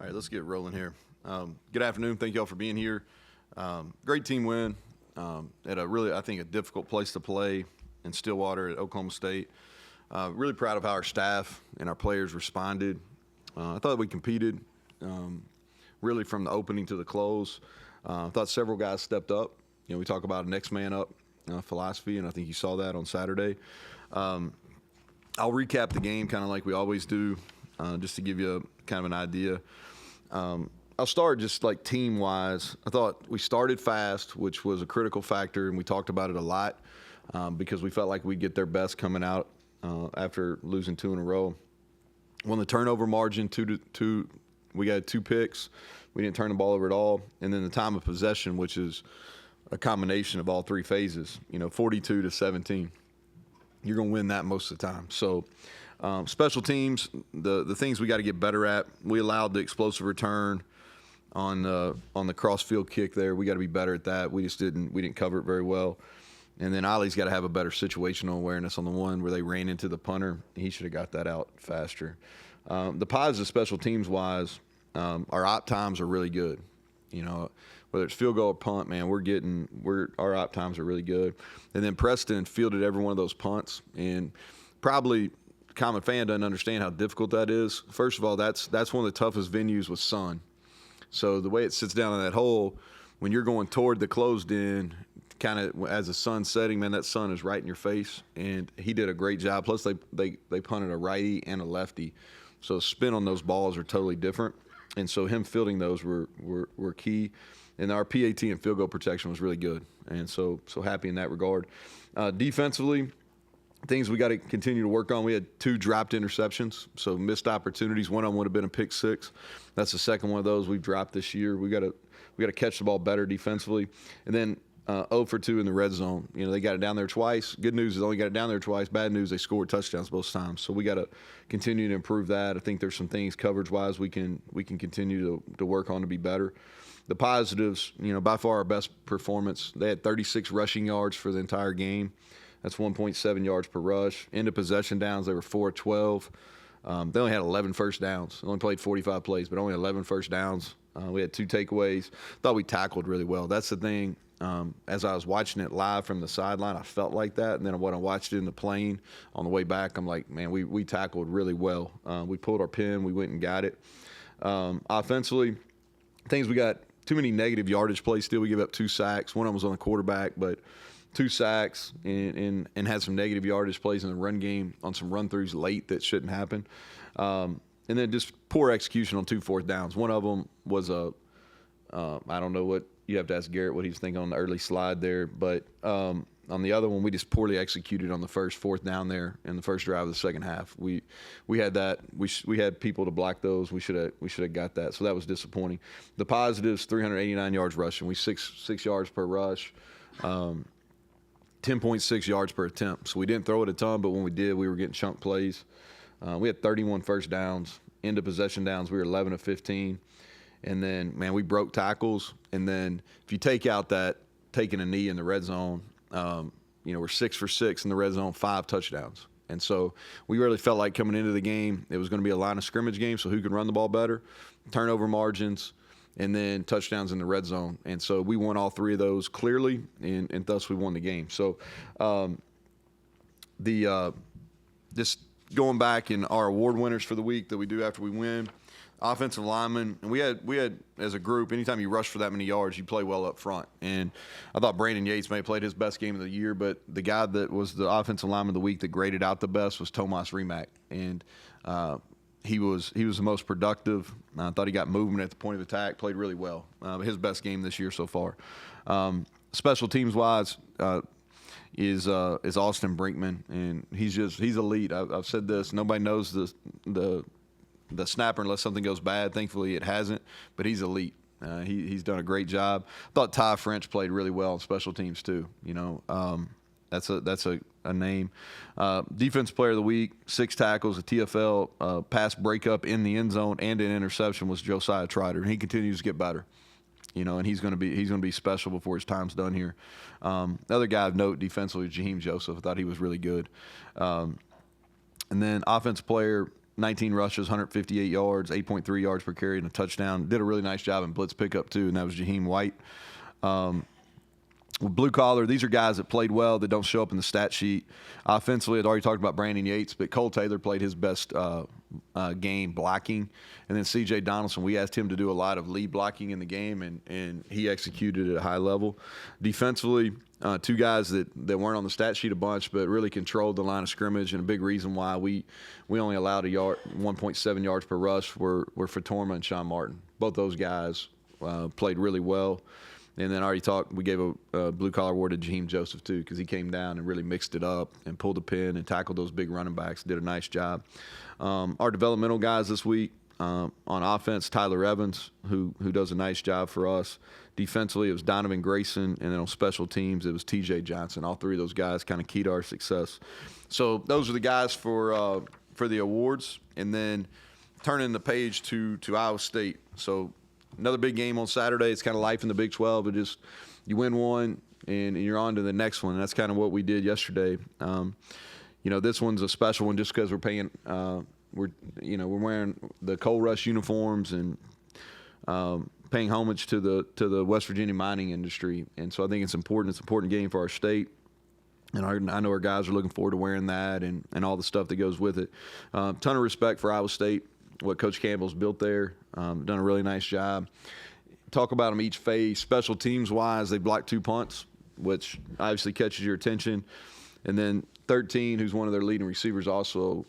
right, let's get rolling here. Good afternoon. Thank you all for being here. Great team win at a really, I think, a difficult place to play in Stillwater at Oklahoma State. Really proud of how our staff and our players responded. I thought we competed really from the opening to the close. I thought several guys stepped up. You know, we talk about a next man up philosophy, and I think you saw that on Saturday. I'll recap the game kind of like we always do, just to give you kind of an idea. I'll start just like team-wise. I thought we started fast, which was a critical factor, and we talked about it a lot because we felt like we'd get their best coming out after losing 2 in a row. Won the turnover margin, we got 2 picks. We didn't turn the ball over at all. And then the time of possession, which is a combination of all 3 phases, 42 to 17. You're going to win that most of the time. So special teams, the things we got to get better at. We allowed the explosive return on the cross-field kick there. We got to be better at that. We didn't cover it very well. And then Ollie's got to have a better situational awareness on the one where they ran into the punter. He should have got that out faster. The positive special teams-wise, our op times are really good. Whether it's field goal or punt, man, our op times are really good. And then Preston fielded every one of those punts, and probably the common fan doesn't understand how difficult that is. First of all, that's one of the toughest venues with sun. So the way it sits down in that hole, when you're going toward the closed end, kind of as the sun's setting, man, that sun is right in your face. And he did a great job. Plus, they punted a righty and a lefty. So the spin on those balls are totally different. And so him fielding those were key. And our PAT and field goal protection was really good. And so happy in that regard. Defensively, things we got to continue to work on. We had 2 dropped interceptions, so missed opportunities. One of them would have been a pick 6. That's the second one of those we've dropped this year. We got to catch the ball better defensively. And then 0 for 2 in the red zone. They got it down there twice. Good news is they only got it down there twice. Bad news, they scored touchdowns both times. So we got to continue to improve that. I think there's some things coverage-wise we can continue to work on to be better. The positives, by far our best performance. They had 36 rushing yards for the entire game. That's 1.7 yards per rush. End of possession downs, they were 4 of 12. They only had 11 first downs. They only played 45 plays, but only 11 first downs. We had 2 takeaways. Thought we tackled really well. That's the thing. As I was watching it live from the sideline, I felt like that. And then when I watched it in the plane on the way back, I'm like, man, we tackled really well. We pulled our pin. We went and got it. Offensively, things we got too many negative yardage plays still. We give up 2 sacks. One of them was on the quarterback, but 2 sacks and had some negative yardage plays in the run game on some run-throughs late that shouldn't happen. And then just poor execution on 2 fourth downs. One of them was I don't know what, you have to ask Garrett what he was thinking on the early slide there. But on the other one, we just poorly executed on the first 4th down there in the first drive of the second half. We had that. We had people to block those. We should have got that. So that was disappointing. The positives: 389 yards rushing. We 6 yards per rush. 10.6 yards per attempt. So we didn't throw it a ton, but when we did, we were getting chunk plays. We had 31 first downs. End of possession downs, we were 11 of 15. And then, man, we broke tackles. And then if you take out that taking a knee in the red zone, we're 6 for 6 in the red zone, 5 touchdowns. And so we really felt like coming into the game, it was going to be a line of scrimmage game, so who could run the ball better, turnover margins, and then touchdowns in the red zone. And so we won all 3 of those clearly, and thus we won the game. So just going back in our award winners for the week that we do after we win, offensive linemen, and we had as a group, anytime you rush for that many yards, you play well up front. And I thought Brandon Yates may have played his best game of the year, but the guy that was the offensive lineman of the week that graded out the best was Tomas Rimac. And he was the most productive. I thought he got movement at the point of attack, played really well. His best game this year so far. Special teams wise is Austin Brinkman, and he's elite. I've said this. Nobody knows the snapper unless something goes bad. Thankfully, it hasn't, but he's elite. He's done a great job. I thought Ty French played really well on special teams too. That's a name. Defense player of the week, 6 tackles, a TFL, pass breakup in the end zone, and an interception was Josiah Trotter. And he continues to get better. And he's going to be special before his time's done here. The other guy of note defensively, Jaheim Joseph. I thought he was really good. And then offensive player, 19 rushes, 158 yards, 8.3 yards per carry, and a touchdown. Did a really nice job in blitz pickup too, and that was Jaheim White. Blue collar, these are guys that played well that don't show up in the stat sheet. Offensively, I'd already talked about Brandon Yates, but Cole Taylor played his best game blocking. And then C.J. Donaldson, we asked him to do a lot of lead blocking in the game, and he executed at a high level. Defensively, two guys that weren't on the stat sheet a bunch, but really controlled the line of scrimmage, and a big reason why we only allowed 1.7 yards per rush were Fatorma and Sean Martin. Both those guys played really well. And then I already talked, we gave a blue-collar award to Jaheim Joseph, too, because he came down and really mixed it up and pulled the pin and tackled those big running backs, did a nice job. Our developmental guys this week, on offense, Tyler Evans, who does a nice job for us. Defensively, it was Donovan Grayson, and then on special teams, it was T.J. Johnson. All three of those guys kind of keyed our success. So those are the guys for the awards. And then turning the page to Iowa State. So another big game on Saturday. It's kind of life in the Big 12. It just, you win one and you're on to the next one. And that's kind of what we did yesterday. This one's a special one just because we're paying. We're wearing the Coal Rush uniforms and paying homage to the West Virginia mining industry. And so I think it's important. It's an important game for our state. And I know our guys are looking forward to wearing that and all the stuff that goes with it. Ton of respect for Iowa State, what Coach Campbell's built there. Done a really nice job. Talk about them each phase. Special teams-wise, they blocked 2 punts, which obviously catches your attention. And then 13, who's one of their leading receivers also,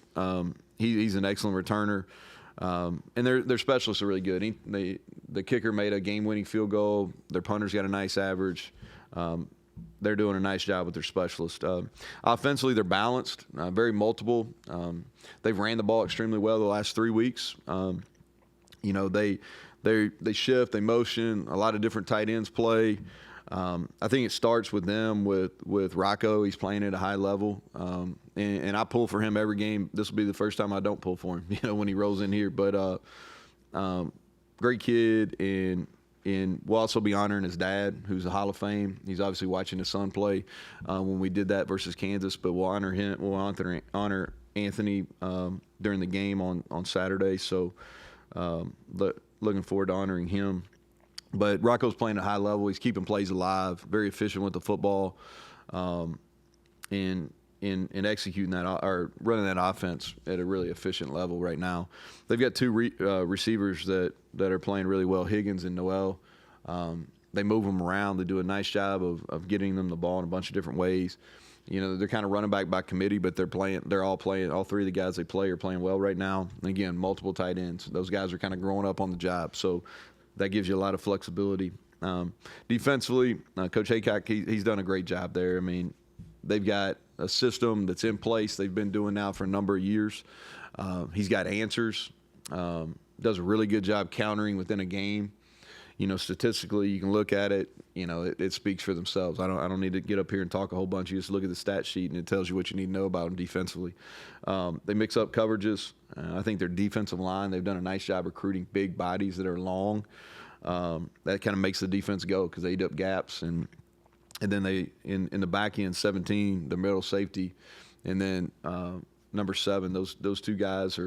he's an excellent returner. And their specialists are really good. The kicker made a game-winning field goal. Their punter's got a nice average. They're doing a nice job with their specialists. Offensively, they're balanced, very multiple. They've ran the ball extremely well the last 3 weeks. They shift, they motion, a lot of different tight ends play. I think it starts with them, with Rocco. He's playing at a high level. And I pull for him every game. This will be the first time I don't pull for him, when he rolls in here. But great kid, and we'll also be honoring his dad, who's a Hall of Fame. He's obviously watching his son play when we did that versus Kansas, but we'll honor him. We'll honor Anthony during the game on Saturday. So looking forward to honoring him. But Rocco's playing at a high level. He's keeping plays alive, very efficient with the football, and executing that or running that offense at a really efficient level right now. They've got two receivers that are playing really well, Higgins and Noel. They move them around. They do a nice job of getting them the ball in a bunch of different ways. They're kind of running back by committee, but they're all playing. All three of the guys they play are playing well right now. And again, multiple tight ends. Those guys are kind of growing up on the job, so that gives you a lot of flexibility. Defensively, Coach Haycock, he's done a great job there. I mean, they've got a system that's in place they've been doing now for a number of years. He's got answers, does a really good job countering within a game. Statistically, you can look at it, it speaks for themselves. I don't need to get up here and talk a whole bunch. You just look at the stat sheet and it tells you what you need to know about them defensively. They mix up coverages. I think their defensive line, they've done a nice job recruiting big bodies that are long. That kind of makes the defense go because they eat up gaps. And then they, in the back end, 17, the middle safety. And then number 7, those two guys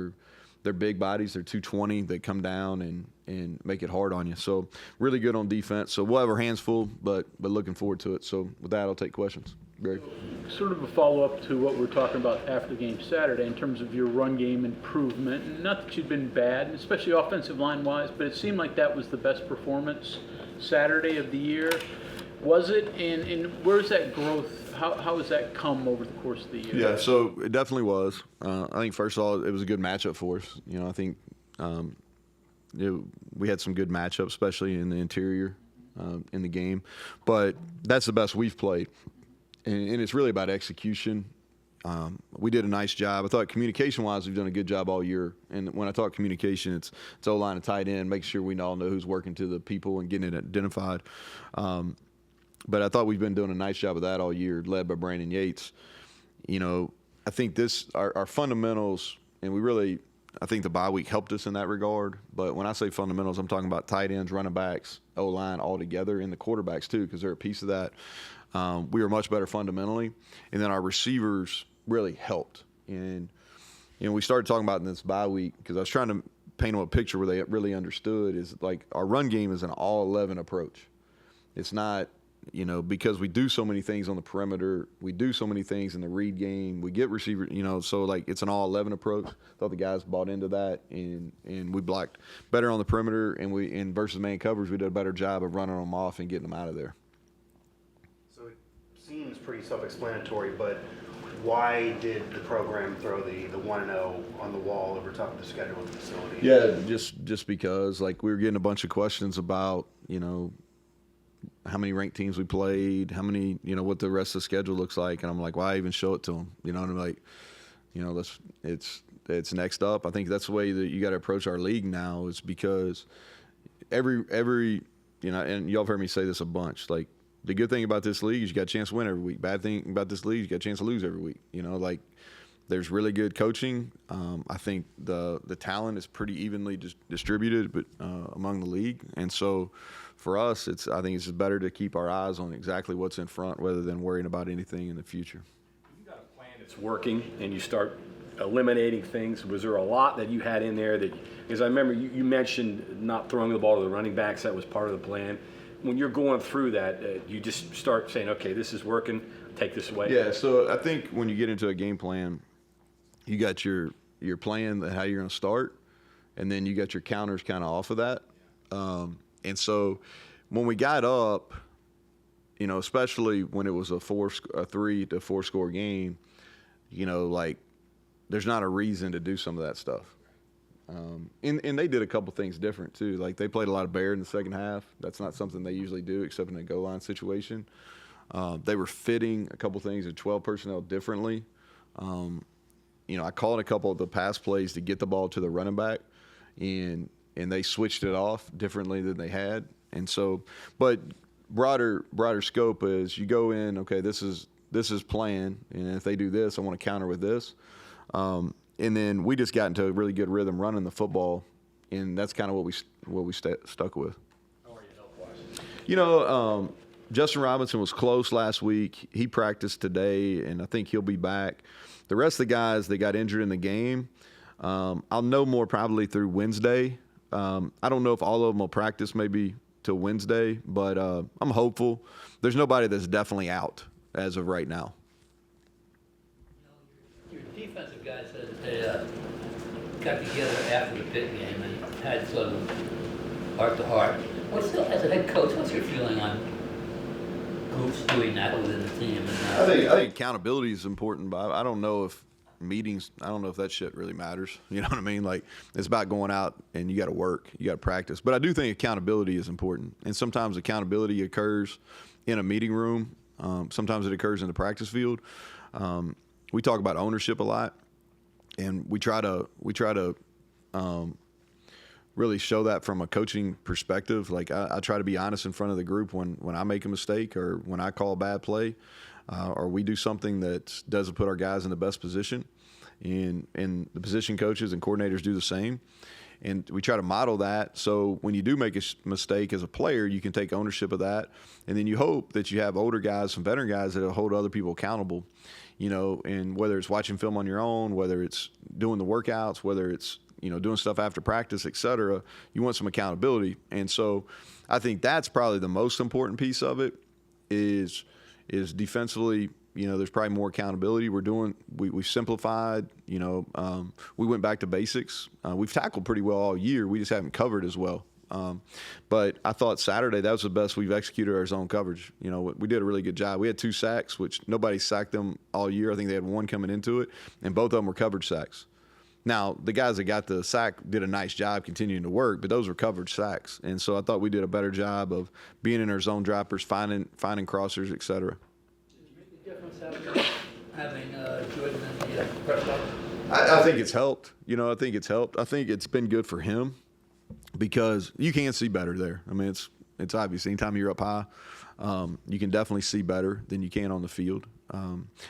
they're big bodies. They're 220. They come down and make it hard on you. So really good on defense. So we'll have our hands full, but looking forward to it. So with that, I'll take questions. Greg. Sort of a follow-up to what we're talking about after the game Saturday in terms of your run game improvement. Not that you've been bad, especially offensive line-wise, but it seemed like that was the best performance Saturday of the year. Was it? And where's that growth? How has that come over the course of the year? Yeah, so it definitely was. I think, first of all, it was a good matchup for us. I think we had some good matchups, especially in the interior in the game. But that's the best we've played. And it's really about execution. We did a nice job. I thought communication-wise, we've done a good job all year. And when I talk communication, it's O-line and tight end, making sure we all know who's working to the people and getting it identified. But I thought we've been doing a nice job of that all year, led by Brandon Yates. I think our fundamentals, and I think the bye week helped us in that regard. But when I say fundamentals, I'm talking about tight ends, running backs, O-line all together, and the quarterbacks too, because they're a piece of that. We were much better fundamentally. And then our receivers really helped. And, we started talking about in this bye week because I was trying to paint them a picture where they really understood is like our run game is an all 11 approach. It's not, because we do so many things on the perimeter, we do so many things in the read game, we get receiver, so like it's an all 11 approach. Thought the guys bought into that, and we blocked better on the perimeter, and in versus man coverage we did a better job of running them off and getting them out of there. So it seems pretty self-explanatory, but why did the program throw the 1-0 on the wall over top of the schedule of the facility? Yeah, just because like we were getting a bunch of questions about how many ranked teams we played, how many what the rest of the schedule looks like, and I'm like, why even show it to them? And I'm like, it's next up. I think that's the way that you got to approach our league now, is because every and y'all have heard me say this a bunch, like. The good thing about this league is you got a chance to win every week. Bad thing about this league is you got a chance to lose every week. Like there's really good coaching. I think the talent is pretty evenly distributed, but among the league. And so for us, I think it's just better to keep our eyes on exactly what's in front rather than worrying about anything in the future. You got a plan that's working, and you start eliminating things. Was there a lot that you had in there that? Because I remember you mentioned not throwing the ball to the running backs. That was part of the plan. When you're going through that, you just start saying, okay, this is working, take this away. Yeah, so I think when you get into a game plan, you got your plan, how you're going to start, and then you got your counters kind of off of that. And so when we got up, especially when it was a 3 to 4 score game, like there's not a reason to do some of that stuff. And they did a couple things different too. Like they played a lot of bear in the second half. That's not something they usually do except in a goal line situation. They were fitting a couple things at 12 personnel differently. I called a couple of the pass plays to get the ball to the running back, and they switched it off differently than they had. And so, but broader scope is you go in, okay, this is plan, and if they do this, I want to counter with this. And then we just got into a really good rhythm running the football, and that's kind of what we stuck with. How are you health-wise? Justin Robinson was close last week. He practiced today, and I think he'll be back. The rest of the guys that got injured in the game, I'll know more probably through Wednesday. I don't know if all of them will practice maybe till Wednesday, but I'm hopeful. There's nobody that's definitely out as of right now. Your defensive guys said that they got together after the Pitt game and had some heart-to-heart. As a head coach, what's your feeling on groups doing that within the team? And, I think accountability is important, but I don't know if meetings, I don't know if that shit really matters. You know what I mean? Like, it's about going out and you got to work, you got to practice. But I do think accountability is important. And sometimes accountability occurs in a meeting room. Sometimes it occurs in the practice field. We talk about ownership a lot, and we try to really show that from a coaching perspective. Like I try to be honest in front of the group when I make a mistake or when I call a bad play, or we do something that doesn't put our guys in the best position, and the position coaches and coordinators do the same. And we try to model that, so when you do make a mistake as a player, you can take ownership of that, and then you hope that you have older guys, some veteran guys that will hold other people accountable, and whether it's watching film on your own, whether it's doing the workouts, whether it's doing stuff after practice, et cetera, you want some accountability. And so I think that's probably the most important piece of it is defensively. There's probably more accountability. We've simplified, we went back to basics. We've tackled pretty well all year. We just haven't covered as well. But I thought Saturday, that was the best we've executed our zone coverage. We did a really good job. We had 2 sacks, which nobody sacked them all year. I think they had 1 coming into it, and both of them were coverage sacks. Now, the guys that got the sack did a nice job continuing to work, but those were coverage sacks. And so I thought we did a better job of being in our zone droppers, finding crossers, et cetera. having Jordan in the press box? I think it's helped. I think it's helped. I think it's been good for him because you can see better there. I mean, it's obvious. Anytime you're up high, you can definitely see better than you can on the field.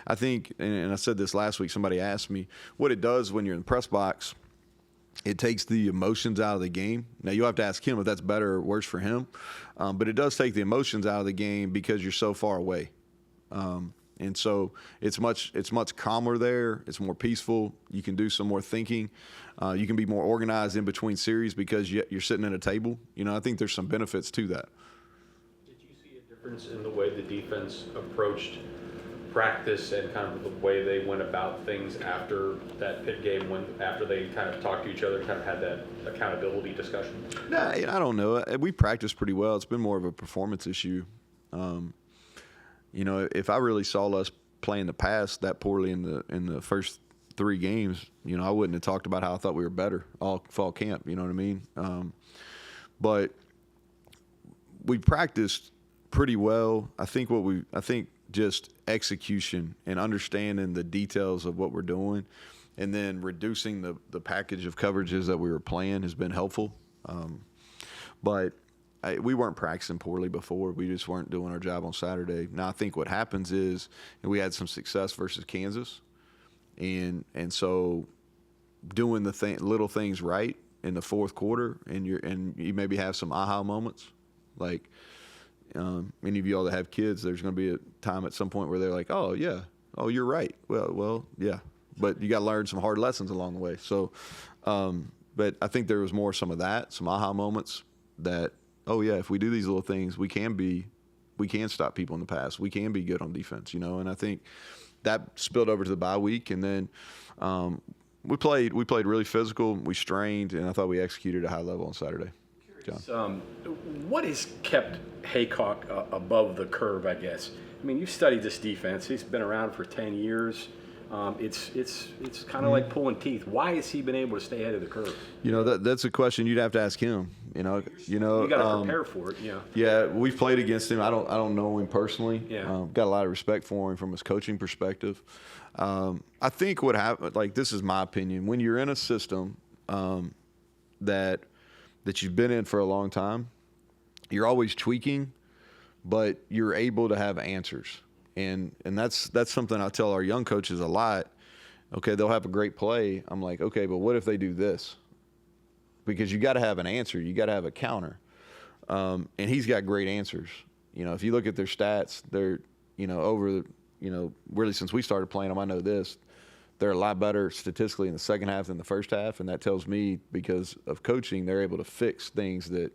I think, and I said this last week, somebody asked me what it does when you're in the press box. It takes the emotions out of the game. Now, you'll have to ask him if that's better or worse for him. But it does take the emotions out of the game because you're so far away. And so it's much calmer there. It's more peaceful. You can do some more thinking. You can be more organized in between series because you're sitting at a table. I think there's some benefits to that. Did you see a difference in the way the defense approached practice and kind of the way they went about things after that Pitt game, after they kind of talked to each other, kind of had that accountability discussion? Nah, I don't know. We practiced pretty well. It's been more of a performance issue. If I really saw us playing the pass that poorly in the first 3 games, I wouldn't have talked about how I thought we were better all fall camp. You know what I mean? But we practiced pretty well. I think just execution and understanding the details of what we're doing, and then reducing the package of coverages that we were playing has been helpful. But we weren't practicing poorly before. We just weren't doing our job on Saturday. Now I think what happens is we had some success versus Kansas, and so doing the little things right in the fourth quarter, and you maybe have some aha moments, like. Any of y'all that have kids, there's going to be a time at some point where they're like, "Oh yeah, oh you're right." Well, yeah, but you got to learn some hard lessons along the way. So, but I think there was some of that, some aha moments that, oh yeah, if we do these little things, we can stop people in the pass. We can be good on defense, And I think that spilled over to the bye week, and then we played really physical. We strained, and I thought we executed at a high level on Saturday. What has kept Haycock above the curve, I guess? I mean, you've studied this defense. He's been around for 10 years. It's kind of like pulling teeth. Why has he been able to stay ahead of the curve? That's a question you'd have to ask him. You got to prepare for it. Yeah. Yeah, we've played against him. I don't know him personally. Yeah. Got a lot of respect for him from his coaching perspective. I think what happened, like, this is my opinion, when you're in a system that you've been in for a long time, you're always tweaking, but you're able to have answers. And that's something I tell our young coaches a lot. Okay, they'll have a great play. I'm like, okay, but what if they do this? Because you got to have an answer. You got to have a counter. And he's got great answers. If you look at their stats, they're, really since we started playing them, I know this. They're a lot better statistically in the second half than the first half, and that tells me because of coaching, they're able to fix things that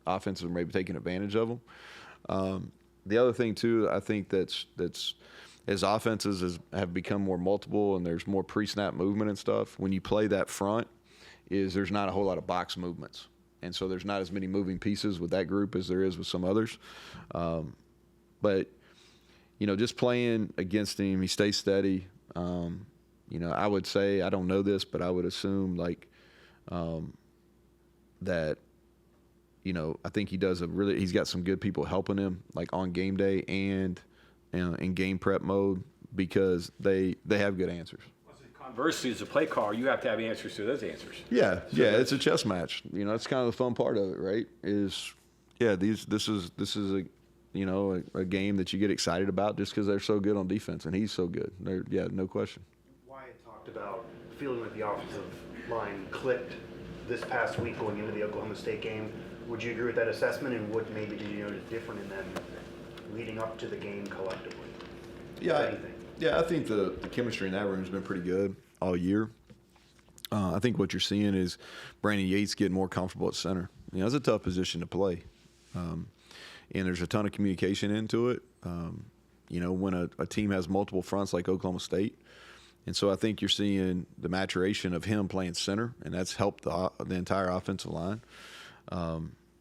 offenses are maybe taking advantage of them. The other thing too, I think that's as offenses have become more multiple and there's more pre-snap movement and stuff. When you play that front, there's not a whole lot of box movements, and so there's not as many moving pieces with that group as there is with some others. But just playing against him, he stays steady. I would say, I don't know this, but I would assume that, I think he's got some good people helping him, like on game day and in game prep mode, because they have good answers. Conversely, as a play caller, you have to have answers to those answers. Yeah, it's a chess match. It's kind of the fun part of it, right? This is a game that you get excited about just because they're so good on defense, and he's so good. No question. Wyatt talked about feeling like the offensive line clicked this past week going into the Oklahoma State game. Would you agree with that assessment, and what maybe did you notice different in them leading up to the game collectively? I think the chemistry in that room has been pretty good all year. I think what you're seeing is Brandon Yates getting more comfortable at center. It's a tough position to play. And there's a ton of communication into it, when a team has multiple fronts like Oklahoma State. And so I think you're seeing the maturation of him playing center, and that's helped the entire offensive line.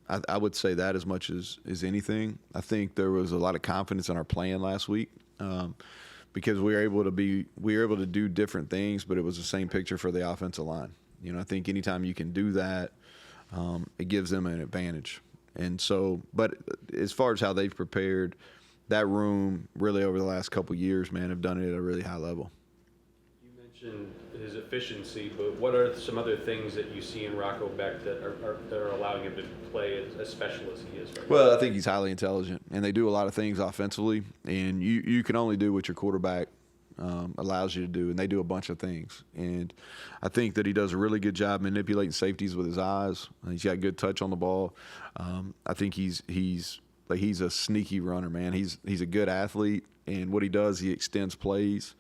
I would say that as much as anything. I think there was a lot of confidence in our plan last week because we were able to do different things, but it was the same picture for the offensive line. I think anytime you can do that, it gives them an advantage. And so, but as far as how they've prepared, that room really over the last couple of years, man, have done it at a really high level. You mentioned his efficiency, but what are some other things that you see in Rocco Beck that are allowing him to play as special as he is right now? Well, I think he's highly intelligent, and they do a lot of things offensively, and you can only do what your quarterback allows you to do, and they do a bunch of things. And I think that he does a really good job manipulating safeties with his eyes. He's got good touch on the ball. I think he's like he's a sneaky runner, man. He's a good athlete, and what he does, he extends plays.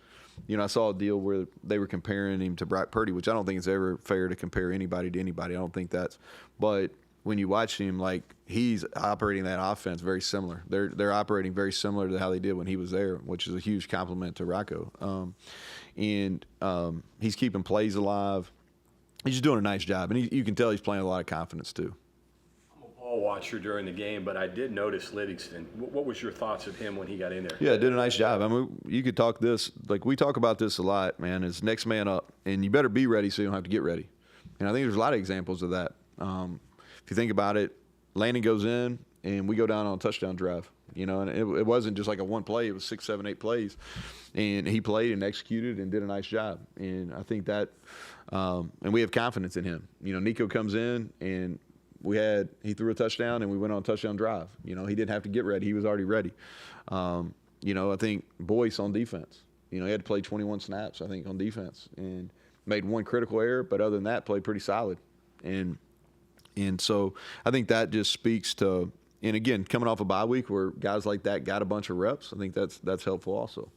You know, I saw a deal where they were comparing him to Brock Purdy, which I don't think it's ever fair to compare anybody to anybody. I don't think that's – but when you watch him, like, he's operating that offense very similar. They're operating very similar to how they did when he was there, which is a huge compliment to Rocco. He's keeping plays alive. He's just doing a nice job, and you can tell he's playing with a lot of confidence too. I'm a ball watcher during the game, but I did notice Livingston. What was your thoughts of him when he got in there? Yeah, did a nice job. I mean, you could talk this, like we talk about this a lot, man, is next man up, and you better be ready so you don't have to get ready. And I think there's a lot of examples of that. If you think about it, Landon goes in, and we go down on a touchdown drive. You know, and it wasn't just like a one play. It was 6, 7, 8 plays. And he played and executed and did a nice job. And I think that and we have confidence in him. You know, Nico comes in, and he threw a touchdown, and we went on a touchdown drive. You know, he didn't have to get ready. He was already ready. You know, I think Boyce on defense. You know, he had to play 21 snaps, I think, on defense. And made one critical error, but other than that, played pretty solid. And so I think that just speaks to – and again, coming off a bye week where guys like that got a bunch of reps, I think that's helpful also.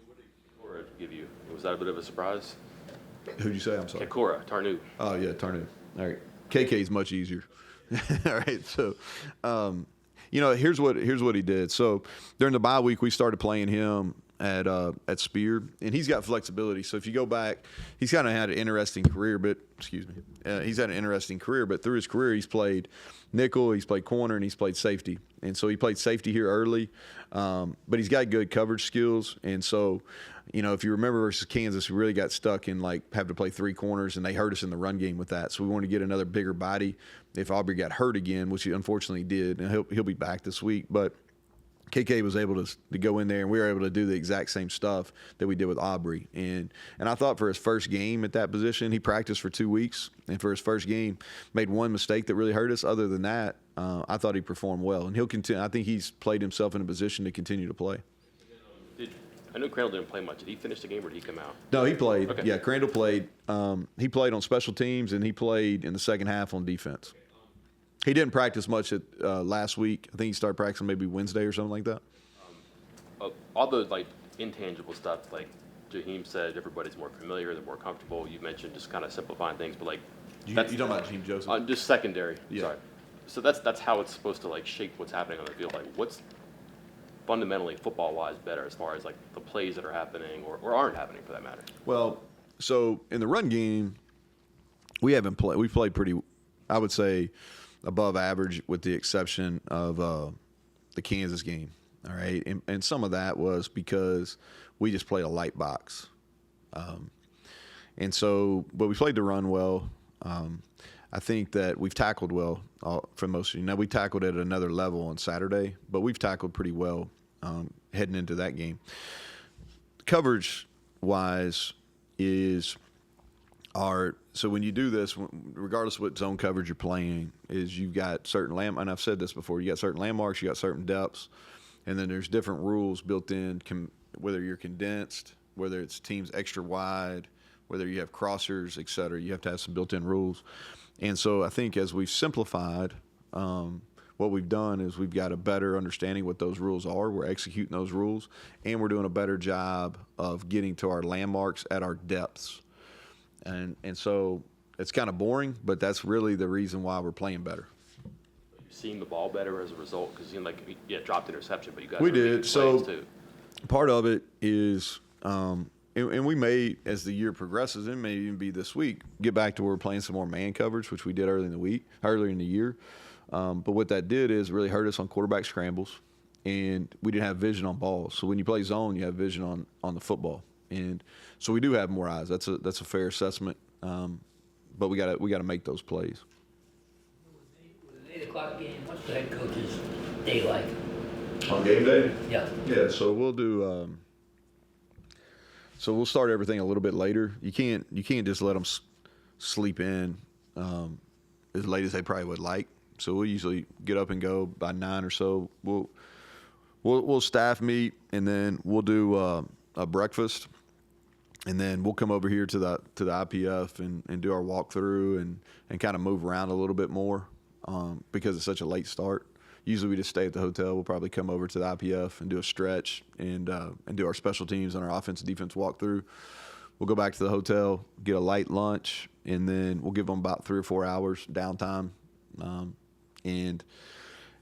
What did Kikora give you? Was that a bit of a surprise? Who'd you say? I'm sorry. Kikora, Tarnu. Oh yeah, Tarnu. All right, KK is much easier. All right, so you know, here's what he did. So during the bye week, we started playing him at Spear, and he's got flexibility. So if you go back, he's kind of had an interesting career, but he's had an interesting career. But through his career, he's played nickel, he's played corner, and he's played safety. And so he played safety here early, but he's got good coverage skills. And so, you know, if you remember versus Kansas, we really got stuck in like having to play 3 corners, and they hurt us in the run game with that. So we wanted to get another bigger body if Aubrey got hurt again, which he unfortunately did, and he'll be back this week. But KK was able to go in there, and we were able to do the exact same stuff that we did with Aubrey. And I thought for his first game at that position, he practiced for 2 weeks, and for his first game, made one mistake that really hurt us. Other than that, I thought he performed well, and he'll continue. I think he's played himself in a position to continue to play. I know Crandall didn't play much. Did he finish the game, or did he come out? No, he played. Okay. Yeah, Crandall played. He played on special teams, and he played in the second half on defense. He didn't practice much last week. I think he started practicing maybe Wednesday or something like that. All the like intangible stuff, like Jaheim said, everybody's more familiar, they're more comfortable. You mentioned just kind of simplifying things, but like You talking about Jaheim Joseph? just secondary. Yeah. Sorry. So that's how it's supposed to like shape what's happening on the field. Like what's fundamentally football-wise better as far as like the plays that are happening or aren't happening for that matter? Well, so in the run game, we've played pretty, I would say, above average with the exception of the Kansas game. All right, and some of that was because we just played a light box, and so but we played the run well. I think that we've tackled well for most of you. Now we tackled at another level on Saturday, but we've tackled pretty well heading into that game. Coverage wise is so when you do this, regardless of what zone coverage you're playing, is you've got certain and I've said this before, you got certain landmarks, you got certain depths. And then there's different rules built in, whether you're condensed, whether it's teams extra wide, whether you have crossers, et cetera. You have to have some built-in rules. And so I think as we've simplified, what we've done is we've got a better understanding what those rules are. We're executing those rules, and we're doing a better job of getting to our landmarks at our depths. And so it's kind of boring, but that's really the reason why we're playing better. Seeing the ball better as a result because you like dropped interception, but you guys we were making did plays so too. Part of it is and we may, as the year progresses, it may even be this week, get back to where we're playing some more man coverage, which we did earlier in the year. But what that did is really hurt us on quarterback scrambles, and we didn't have vision on balls. So when you play zone, you have vision on the football, and so we do have more eyes. That's a fair assessment, but we got to make those plays. With an 8 o'clock game, what's the head coach's day like? On game day? Yeah. Yeah, so we'll do so we'll start everything a little bit later. You can't just let them sleep in as late as they probably would like. So we'll usually get up and go by 9 or so. We'll staff meet, and then we'll do a breakfast, and then we'll come over here to the IPF and do our walkthrough and kind of move around a little bit more because it's such a late start. usually we just stay at the hotel. We'll probably come over to the IPF and do a stretch and do our special teams and our offense and defense walkthrough. We'll go back to the hotel, get a light lunch, and then we'll give them about 3 or 4 hours downtime, and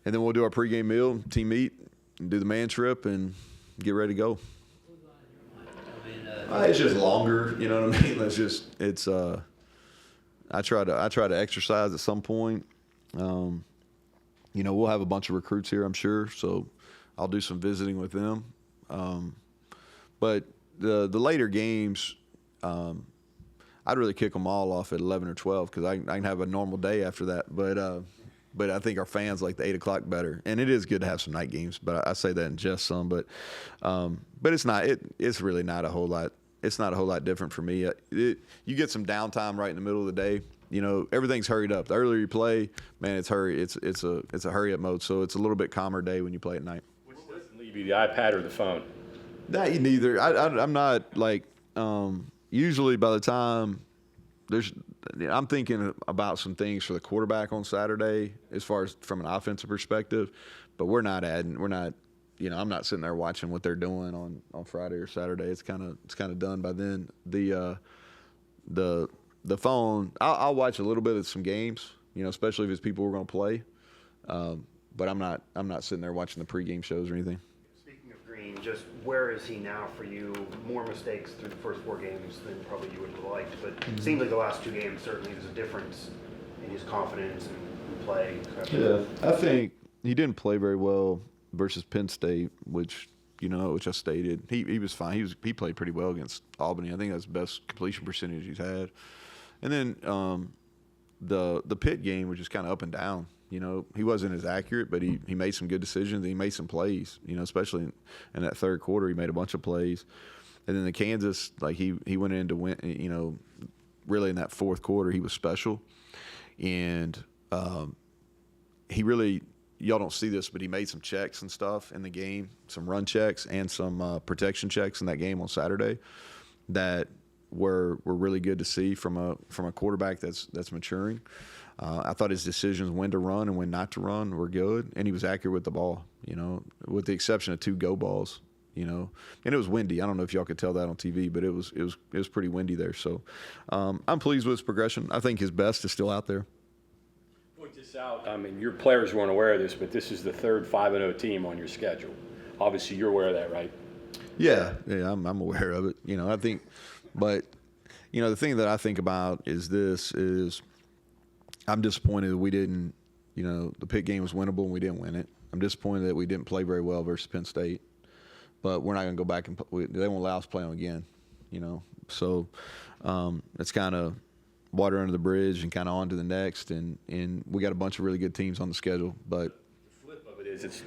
then we'll do our pregame meal, team meet, and do the man trip, and get ready to go. I mean, It's just longer, you know what I mean? I try to exercise at some point. We'll have a bunch of recruits here, I'm sure, so I'll do some visiting with them. But the later games, I'd really kick them all off at 11 or 12 because I can have a normal day after that. But I think our fans like the 8 o'clock better, and it is good to have some night games. But I say that in jest some. But it's not. It's really not a whole lot. It's not a whole lot different for me. You get some downtime right in the middle of the day. Everything's hurried up. The earlier you play, man, it's hurry. It's a hurry up mode. So it's a little bit calmer day when you play at night. Which doesn't leave you, the iPad or the phone? That neither. I'm not like. Usually by the time I'm thinking about some things for the quarterback on Saturday as far as from an offensive perspective, but I'm not sitting there watching what they're doing on Friday or Saturday. It's kind of done by then. The phone, I'll watch a little bit of some games, especially if it's people we're going to play. But I'm not sitting there watching the pregame shows or anything. Speaking of Green, just where is he now for you? More mistakes through the first 4 games than probably you would have liked, but it seems like the last 2 games certainly there's a difference in his confidence and play. Yeah, I think he didn't play very well versus Penn State, which I stated. He was fine. He played pretty well against Albany. I think that's the best completion percentage he's had. And then the Pitt game was just kind of up and down. He wasn't as accurate, but he made some good decisions. He made some plays, especially in that third quarter. He made a bunch of plays. And then the Kansas, like he went in to win, really in that fourth quarter, he was special. And he really, y'all don't see this, but he made some checks and stuff in the game, some run checks and some protection checks in that game on Saturday that were really good to see from a quarterback that's maturing. I thought his decisions when to run and when not to run were good, and he was accurate with the ball, with the exception of 2 go balls, and it was windy. I don't know if y'all could tell that on TV, but it was pretty windy there. So I'm pleased with his progression. I think his best is still out there. Point this out. I mean, your players weren't aware of this, but this is the third 5-0 team on your schedule. Obviously, you're aware of that, right? Yeah, I'm aware of it. I think, but the thing that I think about is I'm disappointed that we didn't, the Pitt game was winnable and we didn't win it. I'm disappointed that we didn't play very well versus Penn State, but we're not going to go back and they won't allow us to play them again, So it's kind of water under the bridge and kind of on to the next, and we got a bunch of really good teams on the schedule. But the flip of it is it's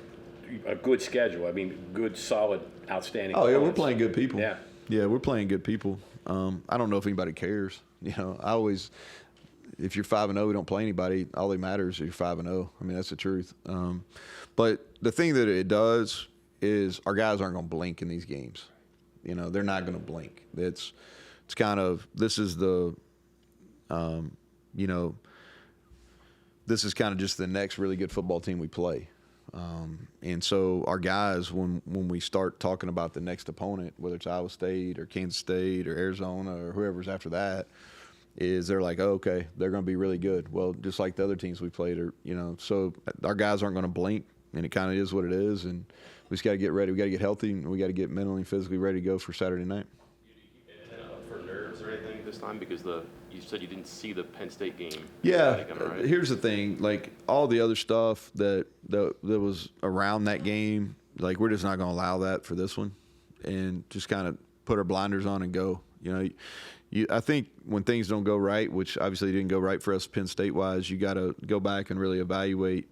a good schedule. I mean, good, solid, outstanding. Oh yeah, we're playing good people. Yeah, we're playing good people. I don't know if anybody cares. If you're 5-0, we don't play anybody. All that matters is you're 5-0. I mean, that's the truth. But the thing that it does is our guys aren't going to blink in these games. They're not going to blink. It's kind of this is kind of just the next really good football team we play. And so our guys, when we start talking about the next opponent, whether it's Iowa State or Kansas State or Arizona or whoever's after that, they're like, oh, okay, they're going to be really good. Well, just like the other teams we played, so our guys aren't going to blink, and it kind of is what it is. And we just got to get ready. We got to get healthy, and we got to get mentally and physically ready to go for Saturday night. For nerves or anything this time because you said you didn't see the Penn State game. Yeah, Right? Here's the thing: like all the other stuff that was around that game, like we're just not going to allow that for this one, and just kind of put our blinders on and go. I think when things don't go right, which obviously didn't go right for us Penn State wise, you got to go back and really evaluate,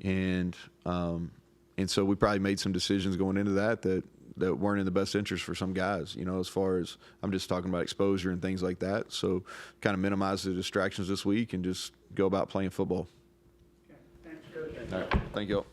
and so we probably made some decisions going into that weren't in the best interest for some guys, as far as I'm just talking about exposure and things like that. So kind of minimize the distractions this week and just go about playing football. Thanks, Coach. All right. Thank you all.